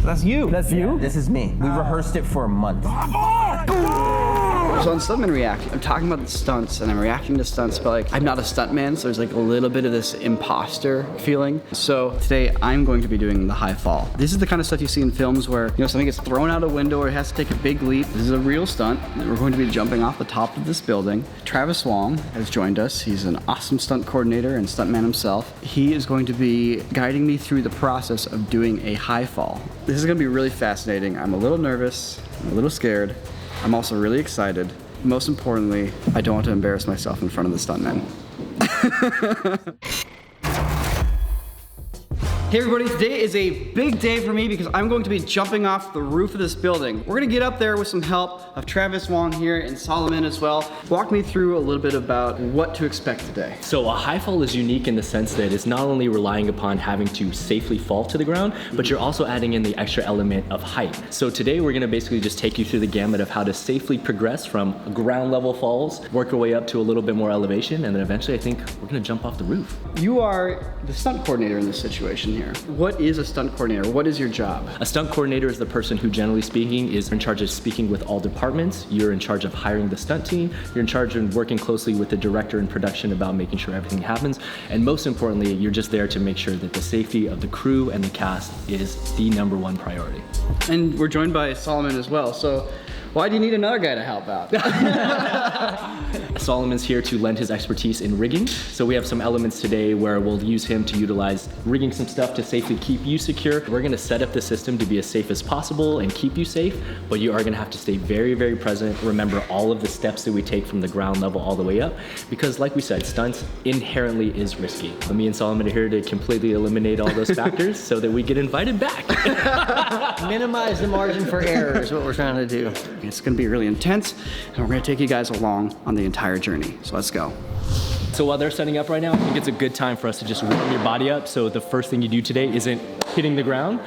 That's you. That's you? This is me. We rehearsed it for a month. So on Stuntman React, I'm talking about the stunts and I'm reacting to stunts, but like I'm not a stuntman, so there's like a little bit of this imposter feeling. So today I'm going to be doing the high fall. This is the kind of stuff you see in films where, you know, something gets thrown out a window or it has to take a big leap. This is a real stunt. We're going to be jumping off the top of this building. Travis Wong has joined us. He's an awesome stunt coordinator and stuntman himself. He is going to be guiding me through the process of doing a high fall. This is going to be really fascinating. I'm a little nervous. I'm a little scared. I'm also really excited. Most importantly, I don't want to embarrass myself in front of the stuntmen. Hey everybody, today is a big day for me because I'm going to be jumping off the roof of this building. We're gonna get up there with some help of Travis Wong here and Solomon as well. Walk me through a little bit about what to expect today. So a high fall is unique in the sense that it's not only relying upon having to safely fall to the ground, but you're also adding in the extra element of height. So today we're gonna basically just take you through the gamut of how to safely progress from ground level falls, work your way up to a little bit more elevation, and then eventually I think we're gonna jump off the roof. You are the stunt coordinator in this situation here. What is a stunt coordinator? What is your job? A stunt coordinator is the person who, generally speaking, is in charge of speaking with all departments. You're in charge of hiring the stunt team. You're in charge of working closely with the director and production about making sure everything happens. And most importantly, you're just there to make sure that the safety of the crew and the cast is the #1 priority. And we're joined by Solomon as well. So why do you need another guy to help out? Solomon's here to lend his expertise in rigging. So we have some elements today where we'll use him to utilize rigging some stuff to safely keep you secure. We're gonna set up the system to be as safe as possible and keep you safe, but you are gonna have to stay very, very present. Remember all of the steps that we take from the ground level all the way up, because like we said, stunts inherently is risky. Me and Solomon are here to completely eliminate all those factors so that we get invited back. Minimize the margin for error is what we're trying to do. It's gonna be really intense, and we're gonna take you guys along on the entire journey. So let's go. So while they're setting up right now, I think it's a good time for us to just warm your body up. So the first thing you do today isn't hitting the ground.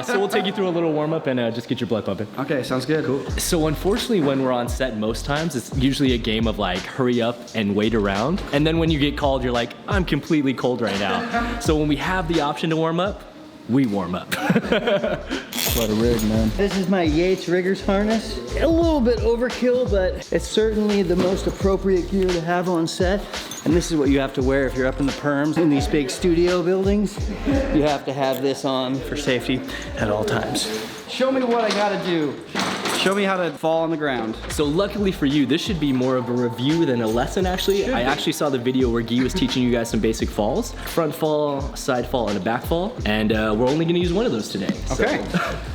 So we'll take you through a little warm up and just get your blood pumping. Okay, sounds good. Cool. So unfortunately, when we're on set most times, it's usually a game of like hurry up and wait around. And then when you get called, you're like, I'm completely cold right now. So when we have the option to warm up, we warm up. What a rig, man. This is my Yates Riggers harness. A little bit overkill, but it's certainly the most appropriate gear to have on set. And this is what you have to wear if you're up in the perms in these big studio buildings. You have to have this on for safety at all times. Show me what I gotta do. Show me how to fall on the ground. So luckily for you, this should be more of a review than a lesson actually. I actually saw the video where Guy was teaching you guys some basic falls. Front fall, side fall, and a back fall. And we're only gonna use one of those today. Okay.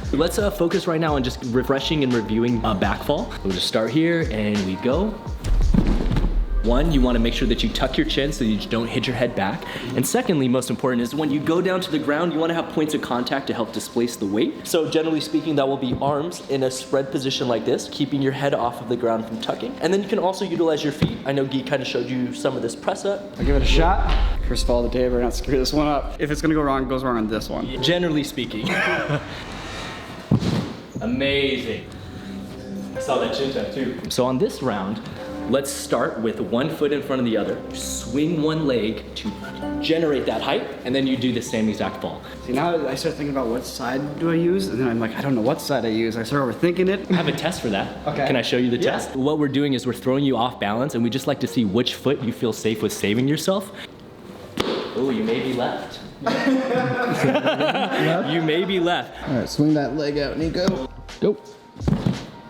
So let's focus right now on just refreshing and reviewing a back fall. We'll just start here and we go. One, you want to make sure that you tuck your chin so you don't hit your head back. And secondly, most important, is when you go down to the ground, you want to have points of contact to help displace the weight. So generally speaking, that will be arms in a spread position like this, keeping your head off of the ground from tucking. And then you can also utilize your feet. I know Guy kind of showed you some of this press up. I'll give it a shot. First of all, the day we're not screw this one up. If it's gonna go wrong, it goes wrong on this one. Generally speaking. Amazing. I saw that chin tuck too. So on this round, let's start with one foot in front of the other. Swing one leg to generate that height, and then you do the same exact fall. See, now I start thinking about what side do I use, and then I'm like, I don't know what side I use. I start overthinking it. I have a test for that. Okay. Can I show you the Yeah. test? What we're doing is we're throwing you off balance, and we just like to see which foot you feel safe with saving yourself. Oh, you may be left. You may be left. All right, swing that leg out, Niko. Go.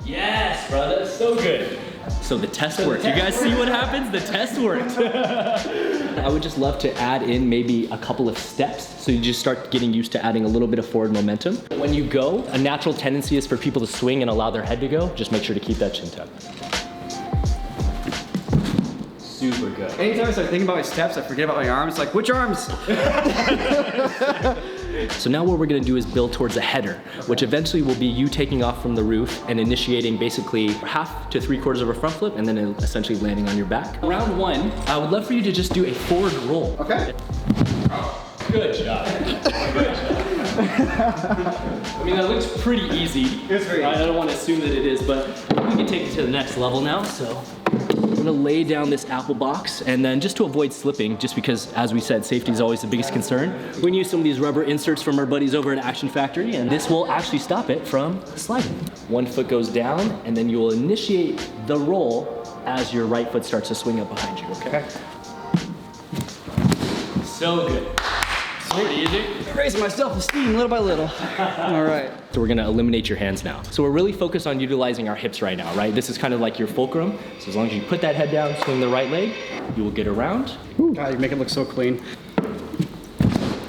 Yes, brother, so good. So the test worked. You guys see what happens? The test worked. I would just love to add in maybe a couple of steps so you just start getting used to adding a little bit of forward momentum. When you go, a natural tendency is for people to swing and allow their head to go. Just make sure to keep that chin tucked. Super good. Anytime I start thinking about my steps, I forget about my arms. Like, which arms? So now what we're gonna do is build towards a header, which eventually will be you taking off from the roof and initiating basically 1/2 to 3/4 of a front flip and then essentially landing on your back. Round one, I would love for you to just do a forward roll. Okay. Good job. Good job. I mean, that looks pretty easy. It's very easy. I don't want to assume that it is, but we can take it to the next level now, so. I'm gonna lay down this apple box, and then just to avoid slipping, just because, as we said, safety is always the biggest concern, we're gonna use some of these rubber inserts from our buddies over at Action Factory, and this will actually stop it from sliding. One foot goes down, and then you will initiate the roll as your right foot starts to swing up behind you, okay? So good. Pretty easy. Raising my self-esteem little by little. All right. So we're gonna eliminate your hands now. So we're really focused on utilizing our hips right now, right? This is kind of like your fulcrum. So as long as you put that head down, swing the right leg, you will get around. God, you make it look so clean.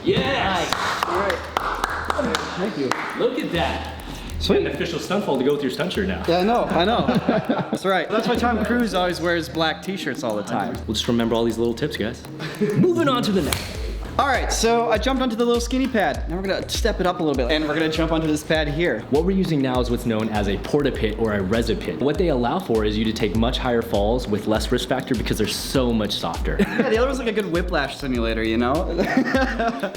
Yes! All right. Thank you. Look at that. Sweet. An official stunt fall to go with your stunt shirt now. Yeah, I know. That's right. That's why Tom Cruise always wears black t-shirts all the time. We'll just remember all these little tips, guys. Moving on to the next. All right, so I jumped onto the little skinny pad. Now we're gonna step it up a little bit, and we're gonna jump onto this pad here. What we're using now is what's known as a porta pit or a resi pit. What they allow for is you to take much higher falls with less risk factor because they're so much softer. Yeah, the other one's like a good whiplash simulator, you know?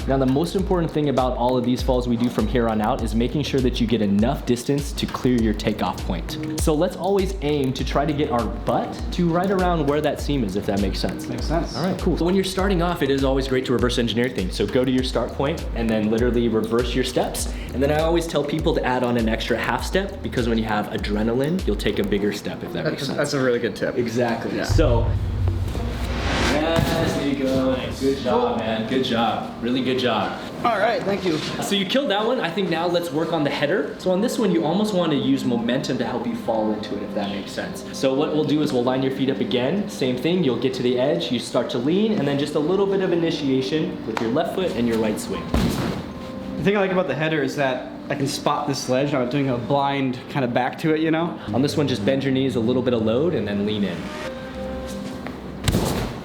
Now, the most important thing about all of these falls we do from here on out is making sure that you get enough distance to clear your takeoff point. So let's always aim to try to get our butt to right around where that seam is, if that makes sense. Makes sense. All right, cool. So when you're starting off, it is always great to reverse engineer things. So go to your start point and then literally reverse your steps. And then I always tell people to add on an extra half step because when you have adrenaline, you'll take a bigger step, if that makes sense. That's a really good tip. Exactly. Yeah. So, yes, Niko. Good job, man. Good job. Really good job. All right, thank you. So you killed that one. I think now let's work on the header. So on this one, you almost want to use momentum to help you fall into it, if that makes sense. So what we'll do is we'll line your feet up again. Same thing, you'll get to the edge, you start to lean, and then just a little bit of initiation with your left foot and your right swing. The thing I like about the header is that I can spot this ledge. I'm not doing a blind kind of back to it, you know? On this one, just bend your knees, a little bit of load, and then lean in.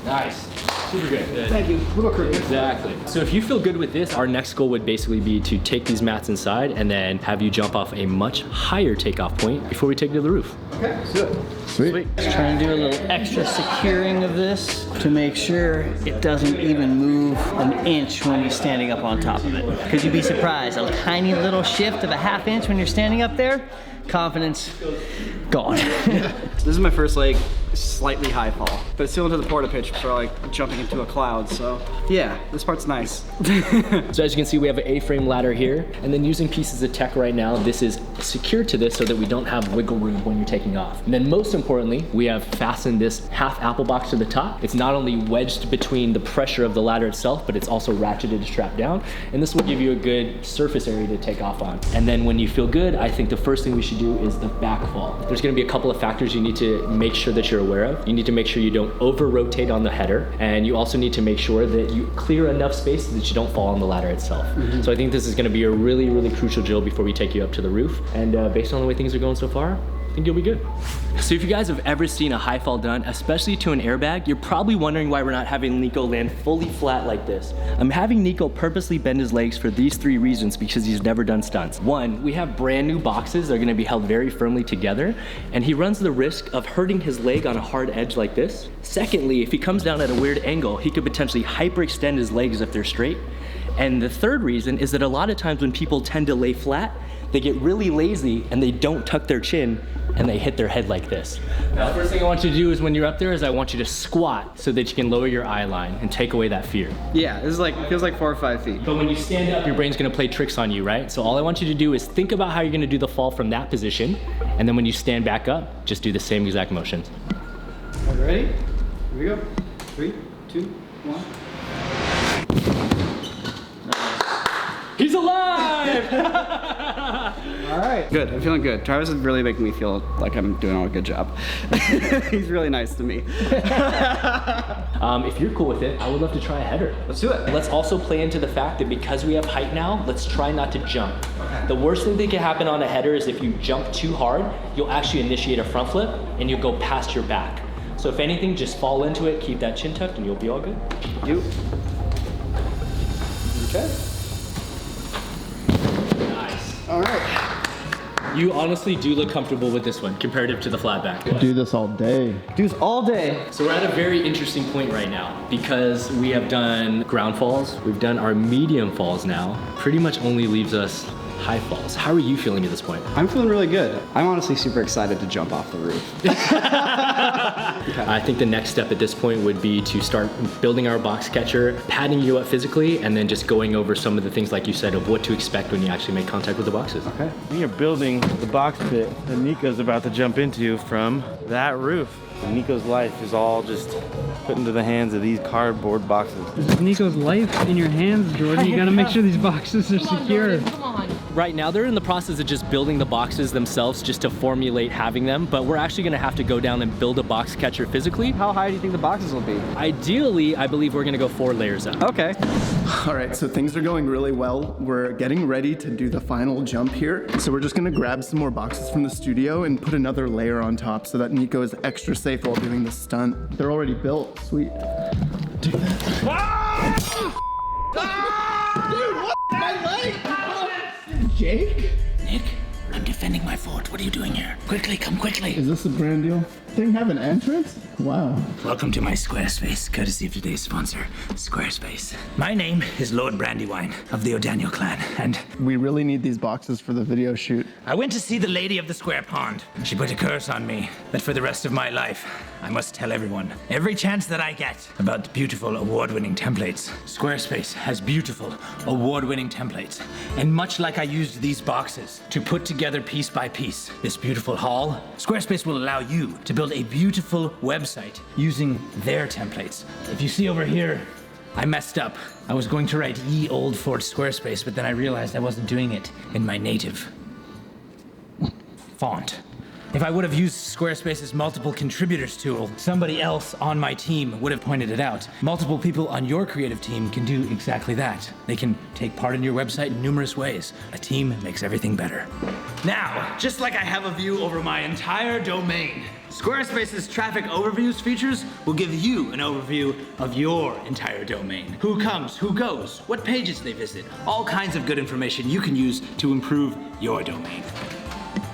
Nice. Super good. Thank you. Little crew. Exactly. So if you feel good with this, our next goal would basically be to take these mats inside and then have you jump off a much higher takeoff point before we take you to the roof. Okay, let's do it. Sweet. Just trying to do a little extra securing of this to make sure it doesn't even move an inch when you're standing up on top of it. Because you'd be surprised, a tiny little shift of a half inch when you're standing up there, confidence gone. This is my first like slightly high fall, but it's still into the porta pitch for like jumping into a cloud. So yeah, this part's nice. So as you can see, we have an A-frame ladder here, and then using pieces of tech right now, this is secured to this so that we don't have wiggle room when you're taking off. And then most importantly, we have fastened this half apple box to the top. It's not only wedged between the pressure of the ladder itself, but it's also ratcheted to strap down. And this will give you a good surface area to take off on. And then when you feel good, I think the first thing we should do is the back fall. There's gonna be a couple of factors you need to make sure that you're aware of. You need to make sure you don't over rotate on the header, and you also need to make sure that you clear enough space so that you don't fall on the ladder itself. So I think this is going to be a really, really crucial drill before we take you up to the roof, and based on the way things are going so far, I think you'll be good. So if you guys have ever seen a high fall done, especially to an airbag, you're probably wondering why we're not having Niko land fully flat like this. I'm having Niko purposely bend his legs for these 3 reasons because he's never done stunts. 1, we have brand new boxes that are gonna be held very firmly together, and he runs the risk of hurting his leg on a hard edge like this. Secondly, if he comes down at a weird angle, he could potentially hyperextend his legs if they're straight. And the third reason is that a lot of times when people tend to lay flat, they get really lazy and they don't tuck their chin and they hit their head like this. Now, the first thing I want you to do is when you're up there is I want you to squat so that you can lower your eye line and take away that fear. Yeah, this is like, feels like 4 or 5 feet. But when you stand up, your brain's gonna play tricks on you, right? So all I want you to do is think about how you're gonna do the fall from that position, and then when you stand back up, just do the same exact motions. Are you ready? Here we go. 3, 2, 1. He's alive! All right. Good, I'm feeling good. Travis is really making me feel like I'm doing a good job. He's really nice to me. If you're cool with it, I would love to try a header. Let's do it. Let's also play into the fact that because we have height now, let's try not to jump. Okay. The worst thing that can happen on a header is if you jump too hard, you'll actually initiate a front flip and you'll go past your back. So if anything, just fall into it, keep that chin tucked, and you'll be all good. You. Okay. Nice. All right. You honestly do look comfortable with this one, comparative to the flat back. Could do this all day. Do this all day. So we're at a very interesting point right now because we have done ground falls, we've done our medium falls now. Pretty much only leaves us high falls. How are you feeling at this point? I'm feeling really good. I'm honestly super excited to jump off the roof. I think the next step at this point would be to start building our box catcher, padding you up physically, and then just going over some of the things like you said of what to expect when you actually make contact with the boxes. Okay. We are building the box pit that Niko's about to jump into from that roof. And Niko's life is all just put into the hands of these cardboard boxes. This is Niko's life in your hands, Jordan. You gotta make sure these boxes are secure. Right now, they're in the process of just building the boxes themselves just to formulate having them, but we're actually gonna have to go down and build a box catcher physically. How high do you think the boxes will be? Ideally, I believe we're gonna go 4 layers up. Okay. All right, so things are going really well. We're getting ready to do the final jump here. So we're just gonna grab some more boxes from the studio and put another layer on top so that Niko is extra safe while doing the stunt. They're already built, sweet. Dude, what? My leg! Jake? Nick, I'm defending my fort. What are you doing here? Quickly, come quickly. Is this a brand deal? Thing have an entrance? Wow. Welcome to my Squarespace, courtesy of today's sponsor, Squarespace. My name is Lord Brandywine of the O'Daniel clan, and We really need these boxes for the video shoot. I went to see the lady of the square pond. She put a curse on me that for the rest of my life, I must tell everyone, every chance that I get, about the beautiful award-winning templates. Squarespace has beautiful award-winning templates. And much like I used these boxes to put together piece by piece this beautiful haul, Squarespace will allow you to build a beautiful website using their templates. If you see over here, I messed up. I was going to write Ye Old Fort Squarespace, but then I realized I wasn't doing it in my native font. If I would have used Squarespace's multiple contributors tool, somebody else on my team would have pointed it out. Multiple people on your creative team can do exactly that. They can take part in your website in numerous ways. A team makes everything better. Now, just like I have a view over my entire domain, Squarespace's traffic overviews features will give you an overview of your entire domain. Who comes, who goes, what pages they visit, all kinds of good information you can use to improve your domain.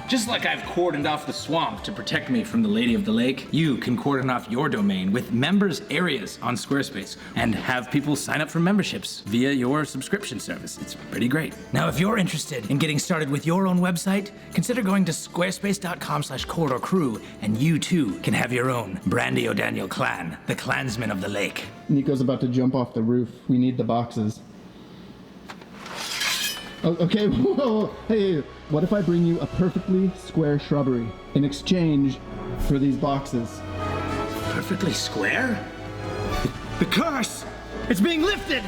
Just like I've cordoned off the swamp to protect me from the Lady of the Lake, you can cordon off your domain with members areas on Squarespace and have people sign up for memberships via your subscription service. It's pretty great. Now, if you're interested in getting started with your own website, consider going to squarespace.com/corridorcrew and you too can have your own Brandy O'Daniel clan, the clansmen of the lake. Niko's about to jump off the roof. We need the boxes. Oh, okay, whoa, hey, what if I bring you a perfectly square shrubbery in exchange for these boxes? Perfectly square? The curse! It's being lifted!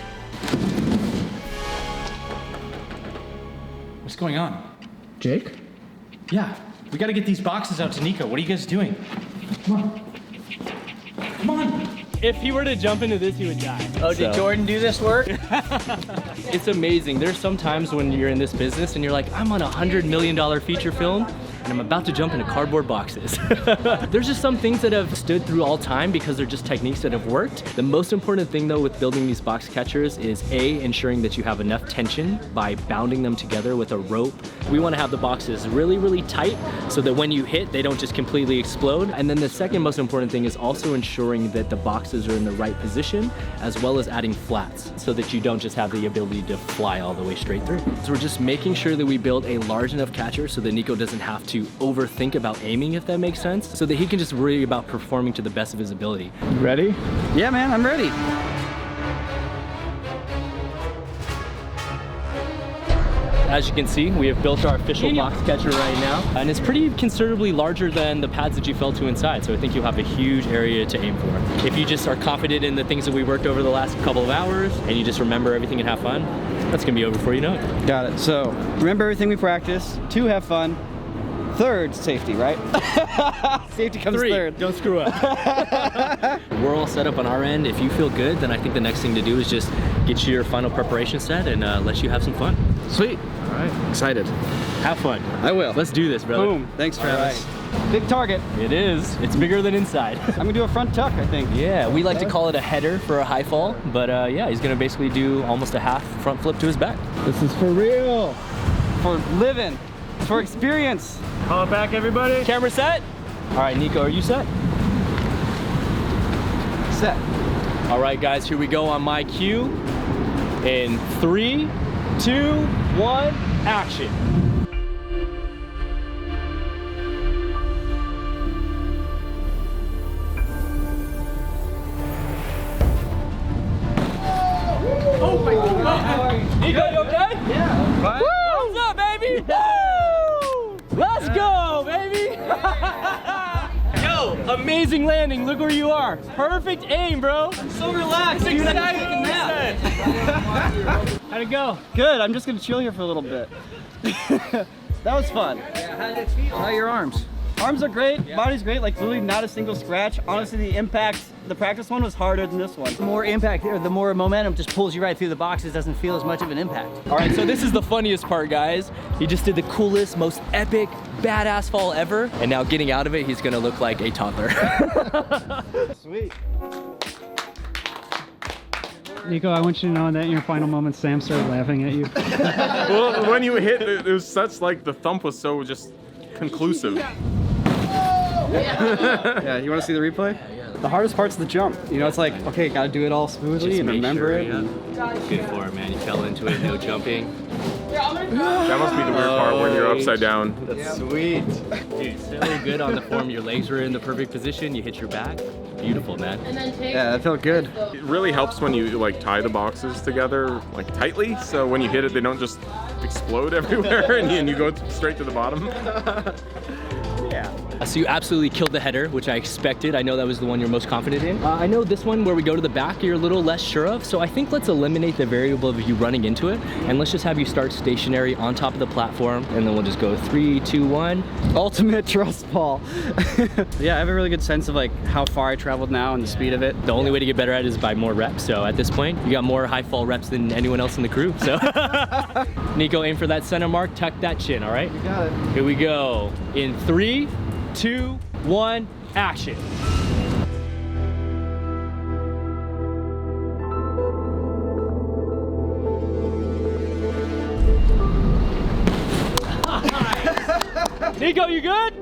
What's going on? Jake? Yeah, we gotta get these boxes out to Niko. What are you guys doing? Come on. Come on! If he were to jump into this, he would die. Oh, did Jordan do this work? It's amazing. There's some times when you're in this business and you're like, I'm on $100 million feature film and I'm about to jump into cardboard boxes. There's just some things that have stood through all time because they're just techniques that have worked. The most important thing though with building these box catchers is A, ensuring that you have enough tension by bounding them together with a rope. We want to have the boxes really, really tight so that when you hit, they don't just completely explode. And then the second most important thing is also ensuring that the boxes are in the right position, as well as adding flats so that you don't just have the ability to fly all the way straight through. So we're just making sure that we build a large enough catcher so that Niko doesn't have to overthink about aiming, if that makes sense, so that he can just worry about performing to the best of his ability. Ready? Yeah, man, I'm ready. As you can see, we have built our official box catcher right now, and it's pretty considerably larger than the pads that you fell to inside, so I think you'll have a huge area to aim for. If you just are confident in the things that we worked over the last couple of hours, and you just remember everything and have fun, that's gonna be over before you know it. Got it. So, remember everything we practiced. 2, have fun. 3rd, safety, right? Safety comes 3, 3rd. don't screw up. We're all set up on our end. If you feel good, then I think the next thing to do is just get you your final preparation set and let you have some fun. Sweet. All right. Excited. Have fun. I will. Let's do this, brother. Boom. Thanks, Travis. Big target. It is. It's bigger than inside. I'm gonna do a front tuck, I think. Yeah, we like to call it a header for a high fall, but yeah, he's gonna basically do almost a half front flip to his back. This is for real. For living. For experience. Call it back, everybody. Camera set? All right, Niko, are you set? Set. All right, guys, here we go on my cue. In 3, 2, 1. action. Niko, you okay? Yeah. Woo! What's up, baby? Woo! Let's go, baby! Yo, amazing landing. Look where you are. Perfect aim, bro. So relaxed. Dude, How'd it go? Good. I'm just gonna chill here for a little bit. That was fun. Yeah, how did it feel? How are your arms? Arms are great. Yeah. Body's great. Like literally not a single scratch. Honestly, the impact, the practice one was harder than this one. The more impact, or the more momentum just pulls you right through the boxes. Doesn't feel as much of an impact. All right, so this is the funniest part, guys. He just did the coolest, most epic, badass fall ever, and now getting out of it, he's gonna look like a toddler. Sweet. Niko, I want you to know that in your final moments, Sam started laughing at you. Well, when you hit, it was such like the thump was so just conclusive. Yeah, you want to see the replay? The hardest part's the jump. You know, it's like, okay, gotta do it all smoothly and remember it. Good for it, man. You fell into it, no jumping. That must be the weird part when you're upside down. That's sweet. Dude, so good on the form. Your legs were in the perfect position. You hit your back. Beautiful, man. Yeah, that felt good. It really helps when you like tie the boxes together like tightly, so when you hit it, they don't just explode everywhere and you go straight to the bottom. So you absolutely killed the header, which I expected. I know that was the one you're most confident in. I know this one where we go to the back, you're a little less sure of. So I think let's eliminate the variable of you running into it. And let's just have you start stationary on top of the platform. And then we'll just go 3, 2, 1. Ultimate trust fall. Yeah, I have a really good sense of like how far I traveled now and the speed of it. The only way to get better at it is by more reps. So at this point, you got more high fall reps than anyone else in the crew. So Niko, aim for that center mark, tuck that chin, all right? You got it. Here we go. In 3, 2, 1, action. Niko, you good?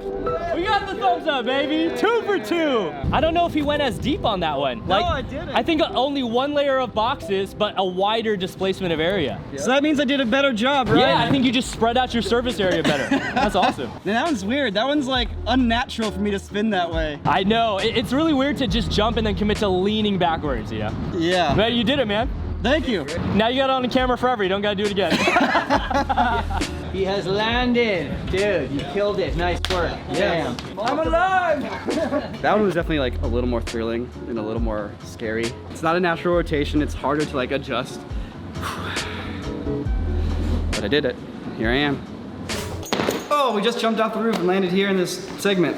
We got the thumbs up, baby. 2 for 2. I don't know if he went as deep on that one. No, I didn't. I think only one layer of boxes, but a wider displacement of area. So that means I did a better job, right? Yeah, I think you just spread out your surface area better. That's awesome. Man, that one's weird. That one's like unnatural for me to spin that way. I know. It's really weird to just jump and then commit to leaning backwards, yeah? Yeah. But you did it, man. Thank you. Now you got it on the camera forever. You don't got to do it again. He has landed. Dude, you killed it. Nice work. Damn. I'm alive! That one was definitely like a little more thrilling and a little more scary. It's not a natural rotation. It's harder to like adjust. But I did it. Here I am. Oh, we just jumped off the roof and landed here in this segment.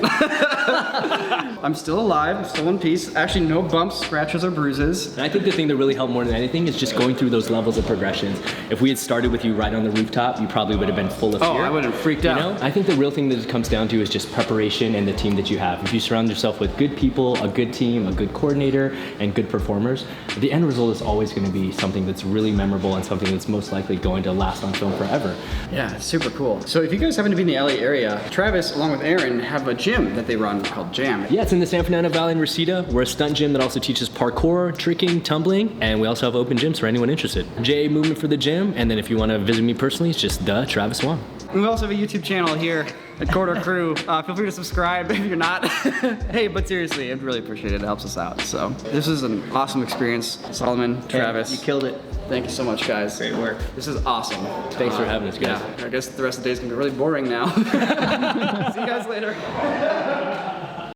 I'm still alive, I'm still in peace. Actually, no bumps, scratches, or bruises. And I think the thing that really helped more than anything is just going through those levels of progressions. If we had started with you right on the rooftop, you probably would have been full of fear. Oh, I would have freaked out. You know? I think the real thing that it comes down to is just preparation and the team that you have. If you surround yourself with good people, a good team, a good coordinator, and good performers, the end result is always going to be something that's really memorable and something that's most likely going to last on film forever. Yeah, it's super cool. So if you guys happen to be in the LA area, Travis, along with Aaron, have a gym that they run called Jam. Yeah, it's in the San Fernando Valley in Reseda. We're a stunt gym that also teaches parkour, tricking, tumbling, and we also have open gyms for anyone interested. J movement for the gym, and then if you want to visit me personally, it's just the Travis Wong. And we also have a YouTube channel here at Corridor Crew. Feel free to subscribe if you're not. Hey, but seriously, I'd really appreciate it. It helps us out. So this is an awesome experience. Solomon, Travis. You killed it. Thank you so much, guys. Great work. This is awesome. Thanks for having us, guys. Yeah, I guess the rest of the day is gonna be really boring now. See you guys later.